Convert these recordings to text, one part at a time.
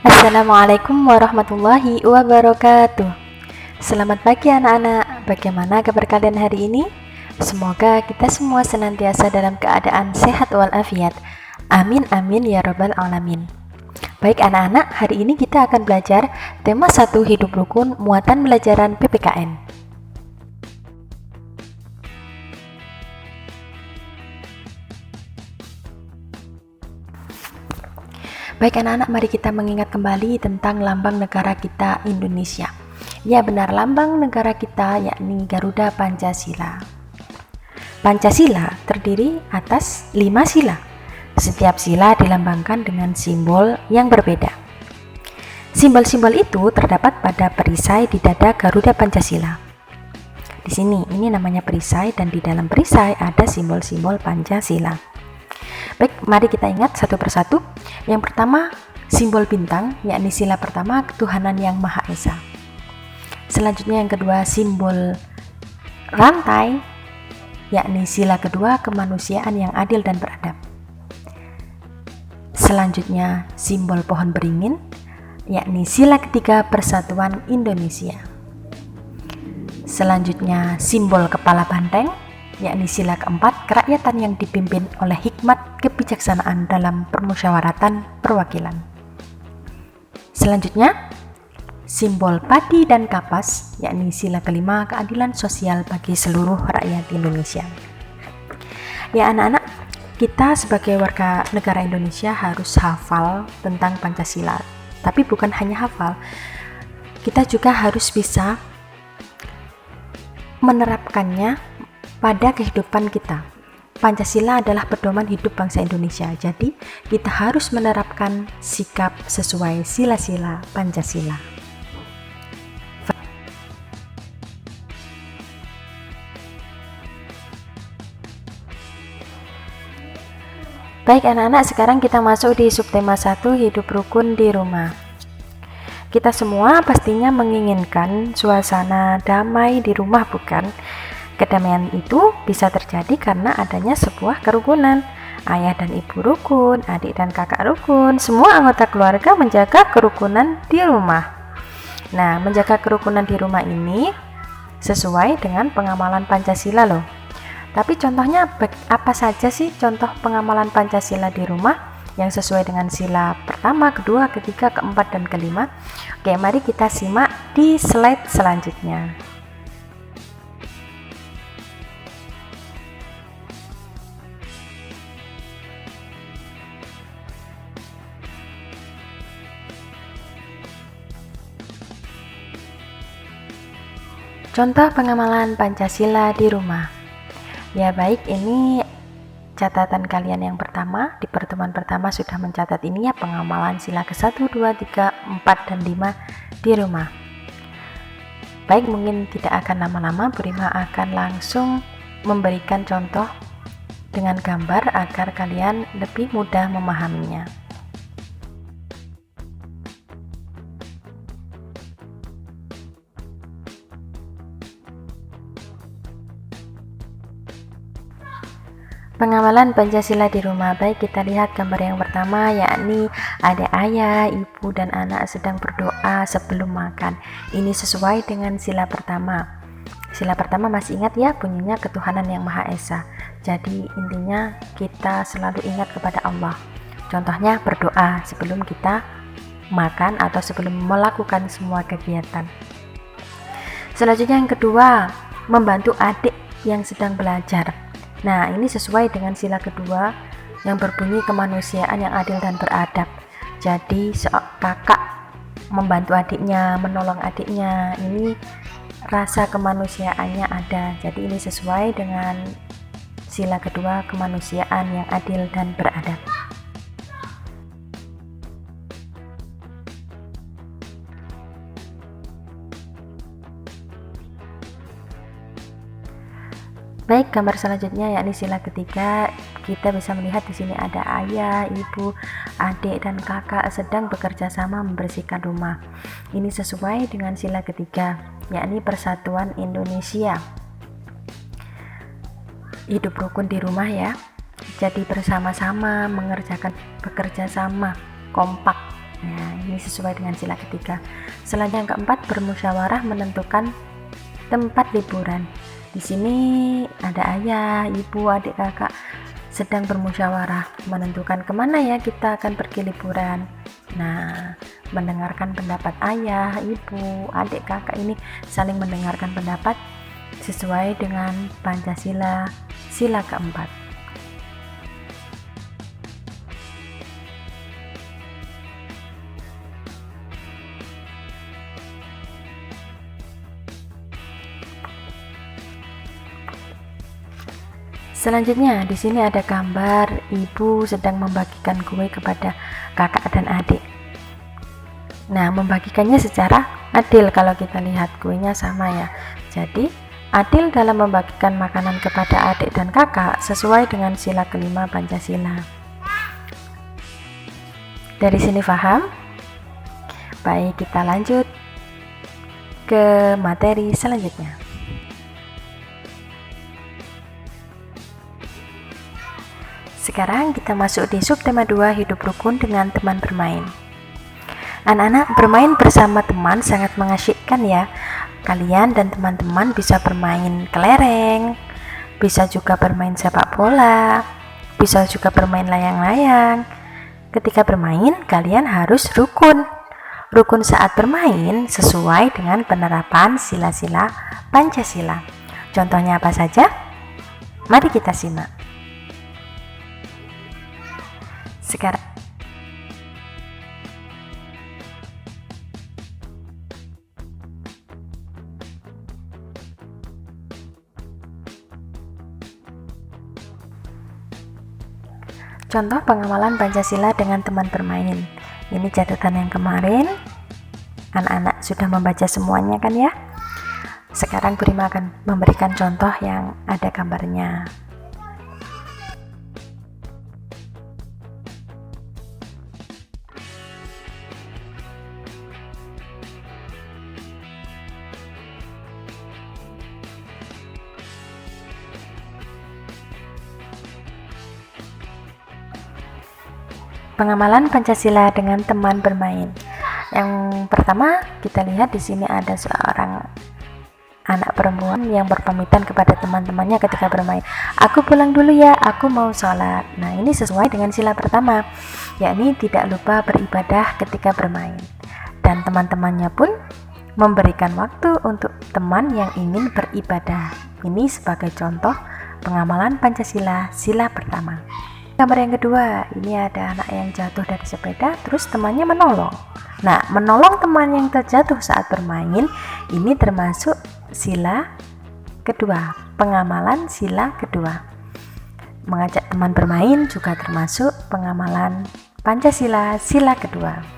Assalamualaikum warahmatullahi wabarakatuh. Selamat pagi anak-anak. Bagaimana kabar kalian hari ini? Semoga kita semua senantiasa dalam keadaan sehat walafiat. Amin amin ya rabbal alamin. Baik anak-anak, hari ini kita akan belajar tema 1 hidup rukun muatan pelajaran PPKN. Baik anak-anak, mari kita mengingat kembali tentang lambang negara kita Indonesia. Ya benar, lambang negara kita yakni Garuda Pancasila. Pancasila terdiri atas 5 sila. Setiap sila dilambangkan dengan simbol yang berbeda. Simbol-simbol itu terdapat pada perisai di dada Garuda Pancasila. Di sini, ini namanya perisai dan di dalam perisai ada simbol-simbol Pancasila. Baik, mari kita ingat satu persatu. Yang pertama, simbol bintang, yakni sila pertama ketuhanan yang Maha Esa. Selanjutnya yang kedua, simbol rantai, yakni sila kedua kemanusiaan yang adil dan beradab. Selanjutnya, simbol pohon beringin, yakni sila ketiga persatuan Indonesia. Selanjutnya, simbol kepala banteng, yakni sila keempat kerakyatan yang dipimpin oleh hikmat kebijaksanaan dalam permusyawaratan perwakilan. Selanjutnya, simbol padi dan kapas, yakni sila kelima keadilan sosial bagi seluruh rakyat Indonesia. Ya anak-anak, kita sebagai warga negara Indonesia harus hafal tentang Pancasila. Tapi bukan hanya hafal, kita juga harus bisa menerapkannya pada kehidupan kita. Pancasila adalah pedoman hidup bangsa Indonesia. Jadi, kita harus menerapkan sikap sesuai sila-sila Pancasila. Baik anak-anak, sekarang kita masuk di subtema 1 hidup rukun di rumah. Kita semua pastinya menginginkan suasana damai di rumah, bukan? Kedamaian itu bisa terjadi karena adanya sebuah kerukunan. Ayah dan ibu rukun, adik dan kakak rukun, semua anggota keluarga menjaga kerukunan di rumah. Nah, menjaga kerukunan di rumah ini sesuai dengan pengamalan Pancasila loh. Tapi contohnya apa saja sih contoh pengamalan Pancasila di rumah yang sesuai dengan sila pertama, kedua, ketiga, keempat, dan kelima? Oke, mari kita simak di slide selanjutnya. Contoh pengamalan Pancasila di rumah. Ya baik, ini catatan kalian yang pertama. Di pertemuan pertama sudah mencatat ini ya, pengamalan sila ke-1, 2, 3, 4, dan 5 di rumah. Baik, mungkin tidak akan lama-lama, Bu Rima akan langsung memberikan contoh dengan gambar agar kalian lebih mudah memahaminya. Pengamalan Pancasila di rumah. Baik, kita lihat gambar yang pertama, yakni ada ayah, ibu, dan anak sedang berdoa sebelum makan. Ini sesuai dengan sila pertama. Sila pertama masih ingat ya, bunyinya ketuhanan yang Maha Esa. Jadi intinya kita selalu ingat kepada Allah. Contohnya berdoa sebelum kita makan atau sebelum melakukan semua kegiatan. Selanjutnya yang kedua, membantu adik yang sedang belajar. Nah, ini sesuai dengan sila kedua yang berbunyi kemanusiaan yang adil dan beradab. Jadi, kakak membantu adiknya, menolong adiknya, ini rasa kemanusiaannya ada. Jadi, ini sesuai dengan sila kedua kemanusiaan yang adil dan beradab. Baik, gambar selanjutnya yakni sila ketiga. Kita bisa melihat di sini ada ayah, ibu, adik, dan kakak sedang bekerja sama membersihkan rumah. Ini sesuai dengan sila ketiga, yakni persatuan Indonesia. Hidup rukun di rumah ya. Jadi bersama-sama mengerjakan, bekerja sama, kompak Nah, ini sesuai dengan sila ketiga. Selanjutnya yang keempat, bermusyawarah menentukan tempat liburan. Di sini ada ayah, ibu, adik, kakak sedang bermusyawarah menentukan kemana ya kita akan pergi liburan. Nah, mendengarkan pendapat ayah, ibu, adik, kakak ini saling mendengarkan pendapat sesuai dengan Pancasila, sila keempat. Selanjutnya di sini ada gambar ibu sedang membagikan kue kepada kakak dan adik. Nah, membagikannya secara adil kalau kita lihat kuenya sama ya. Jadi, adil dalam membagikan makanan kepada adik dan kakak sesuai dengan sila kelima Pancasila. Dari sini paham? Baik, kita lanjut ke materi selanjutnya. Sekarang kita masuk di subtema 2, hidup rukun dengan teman bermain. Anak-anak, bermain bersama teman sangat mengasyikkan ya. Kalian dan teman-teman bisa bermain kelereng, bisa juga bermain sepak bola, bisa juga bermain layang-layang. Ketika bermain, kalian harus rukun. Rukun saat bermain sesuai dengan penerapan sila-sila Pancasila. Contohnya apa saja? Mari kita simak. Sekarang contoh pengamalan Pancasila dengan teman bermain. Ini catatan yang kemarin. Anak-anak sudah membaca semuanya kan ya? Sekarang Prima akan memberikan contoh yang ada gambarnya. Pengamalan Pancasila dengan teman bermain. Yang pertama kita lihat di sini ada seorang anak perempuan yang berpamitan kepada teman-temannya ketika bermain. Aku pulang dulu ya, aku mau sholat. Nah, ini sesuai dengan sila pertama, yakni tidak lupa beribadah ketika bermain. Dan teman-temannya pun memberikan waktu untuk teman yang ingin beribadah. Ini sebagai contoh pengamalan Pancasila, sila pertama. Gambar yang kedua, ini ada anak yang jatuh dari sepeda, terus temannya menolong. Nah, menolong teman yang terjatuh saat bermain, ini termasuk sila kedua, pengamalan sila kedua. Mengajak teman bermain juga termasuk pengamalan Pancasila, sila kedua.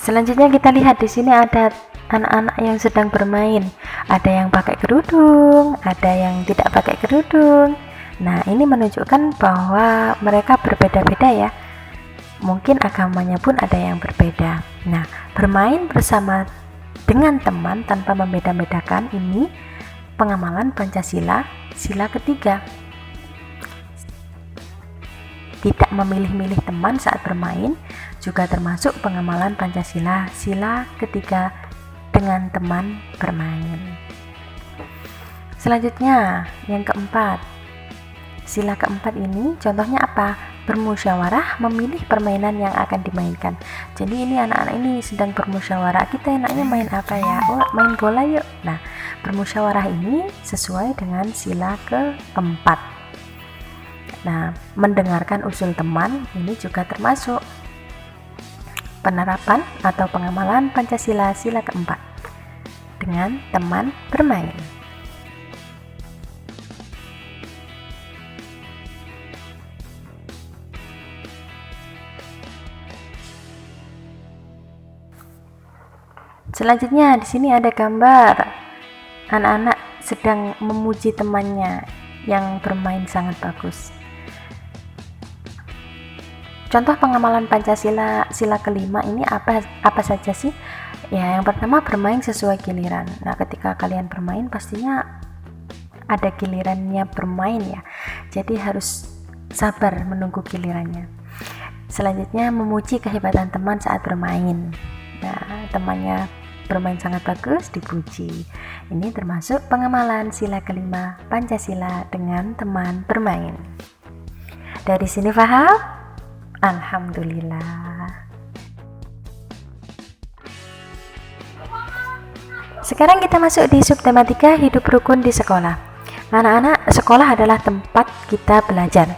Selanjutnya kita lihat di sini ada anak-anak yang sedang bermain. Ada yang pakai kerudung, ada yang tidak pakai kerudung. Nah, ini menunjukkan bahwa mereka berbeda-beda ya. Mungkin agamanya pun ada yang berbeda. Nah, bermain bersama dengan teman tanpa membeda-bedakan ini pengamalan Pancasila, sila ketiga. Tidak memilih-milih teman saat bermain juga termasuk pengamalan Pancasila, sila ketiga dengan teman bermain. Selanjutnya, yang keempat. Sila keempat ini contohnya apa? Bermusyawarah memilih permainan yang akan dimainkan. Jadi ini anak-anak ini sedang bermusyawarah, kita enaknya main apa ya? Oh, main bola yuk. Nah, bermusyawarah ini sesuai dengan sila keempat. Nah, mendengarkan usul teman ini juga termasuk penerapan atau pengamalan Pancasila, sila keempat dengan teman bermain. Selanjutnya di sini ada gambar anak-anak sedang memuji temannya yang bermain sangat bagus. contoh pengamalan Pancasila sila kelima ini apa saja sih? Ya, yang pertama bermain sesuai giliran. Nah, ketika kalian bermain pastinya ada gilirannya bermain ya. Jadi harus sabar menunggu gilirannya. Selanjutnya memuji kehebatan teman saat bermain. Nah, temannya bermain sangat bagus, dipuji. Ini termasuk pengamalan sila kelima Pancasila dengan teman bermain. Dari sini paham? Alhamdulillah. Sekarang kita masuk di subtema 3, hidup rukun di sekolah. Anak-anak, sekolah adalah tempat kita belajar.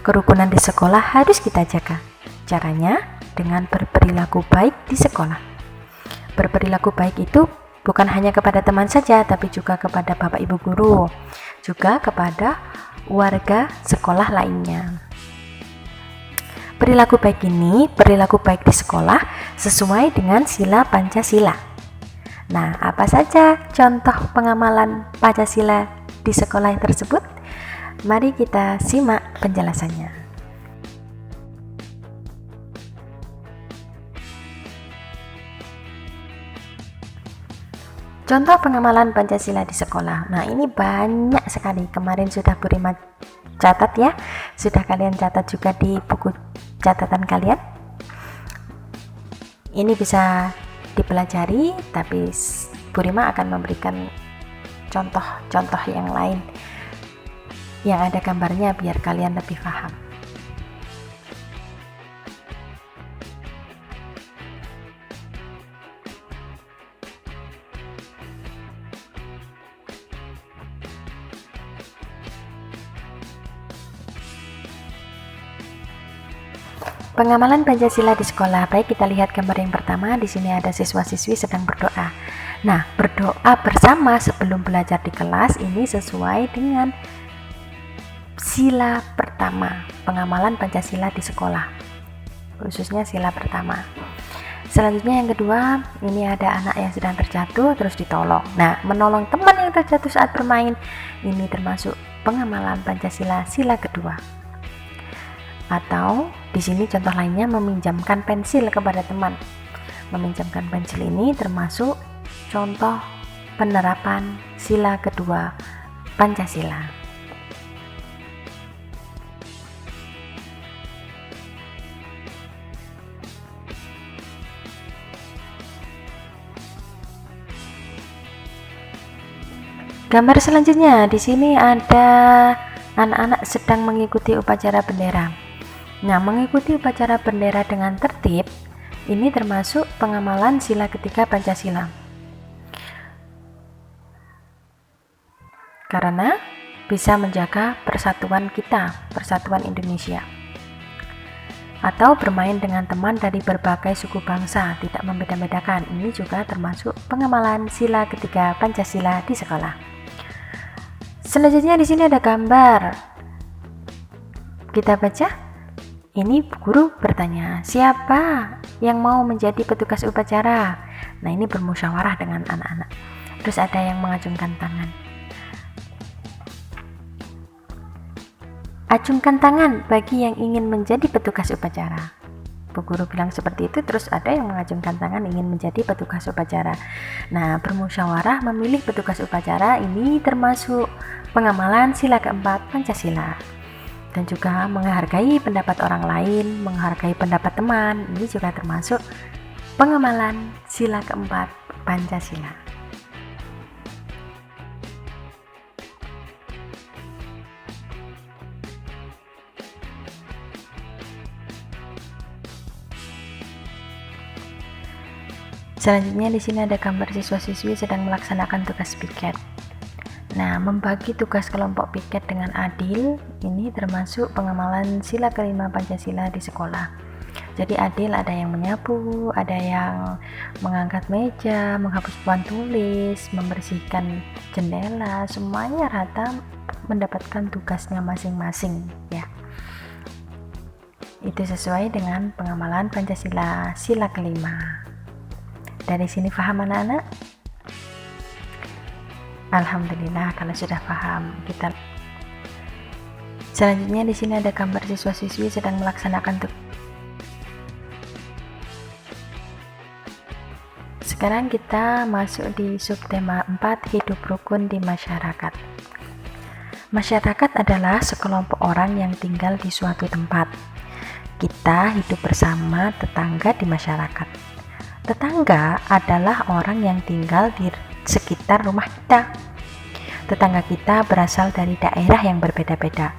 Kerukunan di sekolah harus kita jaga. Caranya dengan berperilaku baik di sekolah. Berperilaku baik itu bukan hanya kepada teman saja, tapi juga kepada Bapak Ibu guru, juga kepada warga sekolah lainnya. Perilaku baik di sekolah sesuai dengan sila Pancasila. Nah, apa saja contoh pengamalan Pancasila di sekolah tersebut? Mari kita simak penjelasannya. Contoh pengamalan Pancasila di sekolah. Nah, ini banyak sekali. Kemarin sudah Bu Rima catat ya. Sudah kalian catat juga di buku catatan kalian. Ini bisa dipelajari, tapi Bu Rima akan memberikan contoh-contoh yang lain yang ada gambarnya biar kalian lebih paham. Pengamalan Pancasila di sekolah. Baik, kita lihat gambar yang pertama. Di sini ada siswa-siswi sedang berdoa. Nah, berdoa bersama sebelum belajar di kelas ini sesuai dengan sila pertama, pengamalan Pancasila di sekolah, khususnya sila pertama. Selanjutnya yang kedua, ini ada anak yang sedang terjatuh terus ditolong. Nah, menolong teman yang terjatuh saat bermain ini termasuk pengamalan Pancasila sila kedua. Atau di sini contoh lainnya, meminjamkan pensil kepada teman. Meminjamkan pensil ini termasuk contoh penerapan sila kedua Pancasila. Gambar selanjutnya, di sini ada anak-anak sedang mengikuti upacara bendera. Nah, mengikuti upacara bendera dengan tertib ini termasuk pengamalan sila ketiga Pancasila. Karena bisa menjaga persatuan kita, persatuan Indonesia. Atau bermain dengan teman dari berbagai suku bangsa, tidak membeda-bedakan. Ini juga termasuk pengamalan sila ketiga Pancasila di sekolah. Selanjutnya di sini ada gambar. Kita baca. Ini guru bertanya, siapa yang mau menjadi petugas upacara? Nah, ini bermusyawarah dengan anak-anak. Terus ada yang mengacungkan tangan. Acungkan tangan bagi yang ingin menjadi petugas upacara. Bu guru bilang seperti itu, terus ada yang mengacungkan tangan ingin menjadi petugas upacara. Nah, bermusyawarah memilih petugas upacara ini termasuk pengamalan sila keempat Pancasila. Dan juga menghargai pendapat orang lain, menghargai pendapat teman, ini juga termasuk pengamalan sila keempat Pancasila. Selanjutnya di sini ada gambar siswa-siswi sedang melaksanakan tugas piket. Nah, membagi tugas kelompok piket dengan adil ini termasuk pengamalan sila kelima Pancasila di sekolah. Jadi adil, ada yang menyapu, ada yang mengangkat meja, menghapus papan tulis, membersihkan jendela, semuanya rata mendapatkan tugasnya masing-masing ya. Itu sesuai dengan pengamalan Pancasila sila kelima. Dari sini paham anak-anak? Alhamdulillah kalau sudah paham. Selanjutnya di sini ada gambar siswa-siswi sedang melaksanakan sekarang kita masuk di subtema 4, hidup rukun di masyarakat. Masyarakat adalah sekelompok orang yang tinggal di suatu tempat. Kita hidup bersama tetangga di masyarakat. Tetangga adalah orang yang tinggal di sekitar rumah kita. Tetangga kita berasal dari daerah yang berbeda-beda.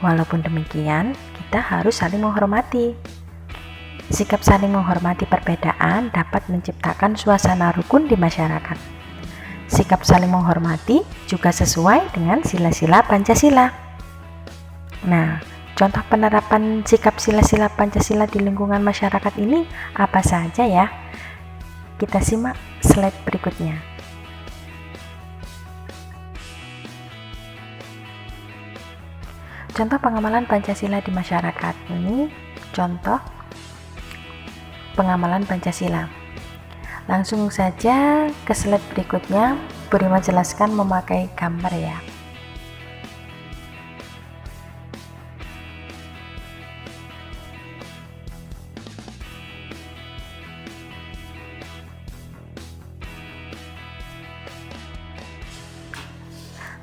Walaupun demikian, kita harus saling menghormati. Sikap saling menghormati perbedaan dapat menciptakan suasana rukun di masyarakat. Sikap saling menghormati juga sesuai dengan sila-sila Pancasila. Nah, contoh penerapan sikap sila-sila Pancasila di lingkungan masyarakat ini apa saja ya? Kita simak slide berikutnya. Contoh pengamalan Pancasila di masyarakat. Ini contoh pengamalan Pancasila. Langsung saja ke slide berikutnya. Bu Rima jelaskan memakai gambar ya.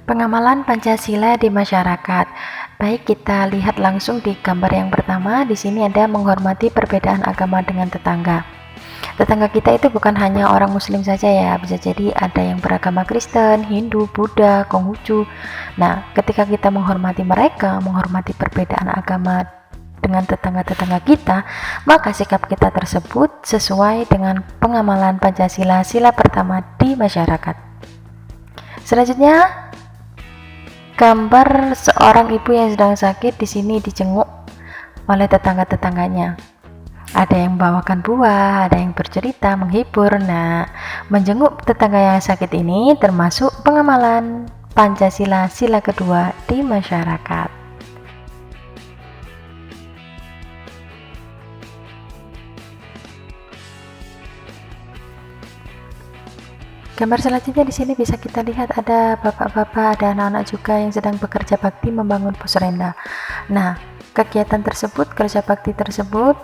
Pengamalan Pancasila di masyarakat. Baik, kita lihat langsung di gambar yang pertama. Di sini ada menghormati perbedaan agama dengan tetangga. Tetangga kita itu bukan hanya orang muslim saja ya, bisa jadi ada yang beragama Kristen, Hindu, Buddha, Konghucu. Nah, ketika kita menghormati mereka, menghormati perbedaan agama dengan tetangga-tetangga kita, maka sikap kita tersebut sesuai dengan pengamalan Pancasila, sila pertama di masyarakat. Selanjutnya, gambar seorang ibu yang sedang sakit di sini dijenguk oleh tetangga-tetangganya. Ada yang membawakan buah, ada yang bercerita, menghibur. Nah, menjenguk tetangga yang sakit ini termasuk pengamalan Pancasila sila kedua di masyarakat. Gambar selanjutnya di sini bisa kita lihat ada bapak-bapak, ada anak-anak juga yang sedang bekerja bakti membangun posrenda. Nah, kegiatan tersebut, kerja bakti tersebut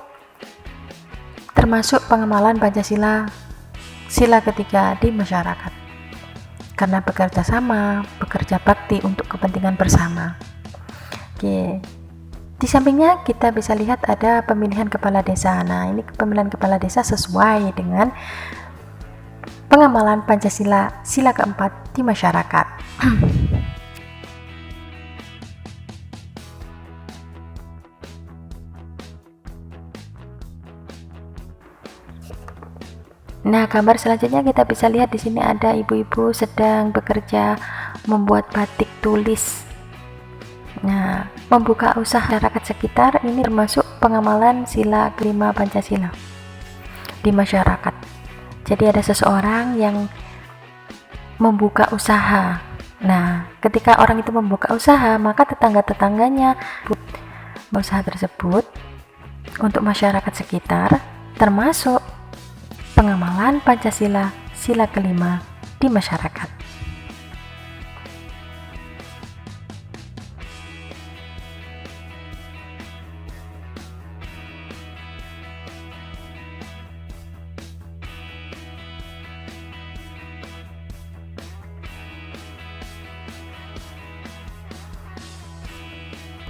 termasuk pengamalan Pancasila sila ketiga di masyarakat, karena bekerja sama, bekerja bakti untuk kepentingan bersama. Oke, di sampingnya kita bisa lihat ada pemilihan kepala desa. Nah, ini pemilihan kepala desa sesuai dengan pengamalan Pancasila sila keempat di masyarakat. Nah, gambar selanjutnya kita bisa lihat di sini ada ibu-ibu sedang bekerja membuat batik tulis. Nah, membuka usaha masyarakat sekitar ini termasuk pengamalan sila kelima Pancasila di masyarakat. Jadi ada seseorang yang membuka usaha. Nah, ketika orang itu membuka usaha, maka tetangga-tetangganya usaha tersebut untuk masyarakat sekitar termasuk pengamalan Pancasila sila kelima di masyarakat.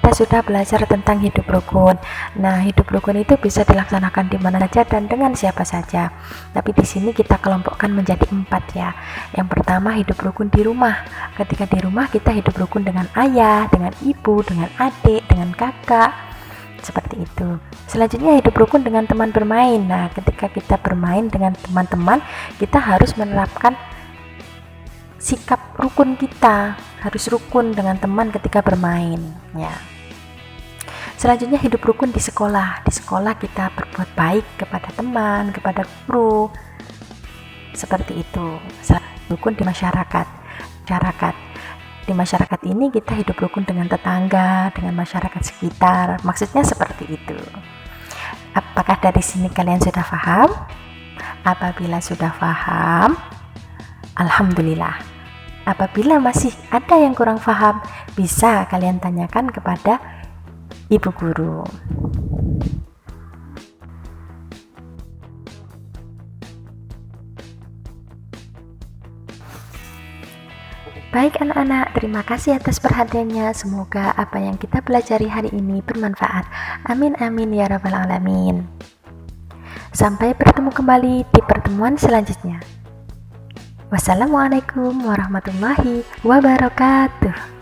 Kita sudah belajar tentang hidup rukun. Nah, hidup rukun itu bisa dilaksanakan di mana saja dan dengan siapa saja. Tapi di sini kita kelompokkan menjadi 4 ya. Yang pertama, hidup rukun di rumah. Ketika di rumah kita hidup rukun dengan ayah, dengan ibu, dengan adik, dengan kakak. Seperti itu. Selanjutnya, hidup rukun dengan teman bermain. Nah, ketika kita bermain dengan teman-teman, kita harus menerapkan sikap rukun kita. Harus rukun dengan teman ketika bermain ya. Selanjutnya, hidup rukun di sekolah. Di sekolah kita berbuat baik kepada teman, kepada guru. Seperti itu. Rukun di masyarakat. Di masyarakat ini kita hidup rukun dengan tetangga, dengan masyarakat sekitar. Maksudnya seperti itu. Apakah dari sini kalian sudah paham? Apabila sudah paham, alhamdulillah. Apabila masih ada yang kurang paham, bisa kalian tanyakan kepada ibu guru. Baik anak-anak, terima kasih atas perhatiannya. Semoga apa yang kita pelajari hari ini bermanfaat. Amin amin ya rabbal alamin. Sampai bertemu kembali di pertemuan selanjutnya. Wassalamualaikum warahmatullahi wabarakatuh.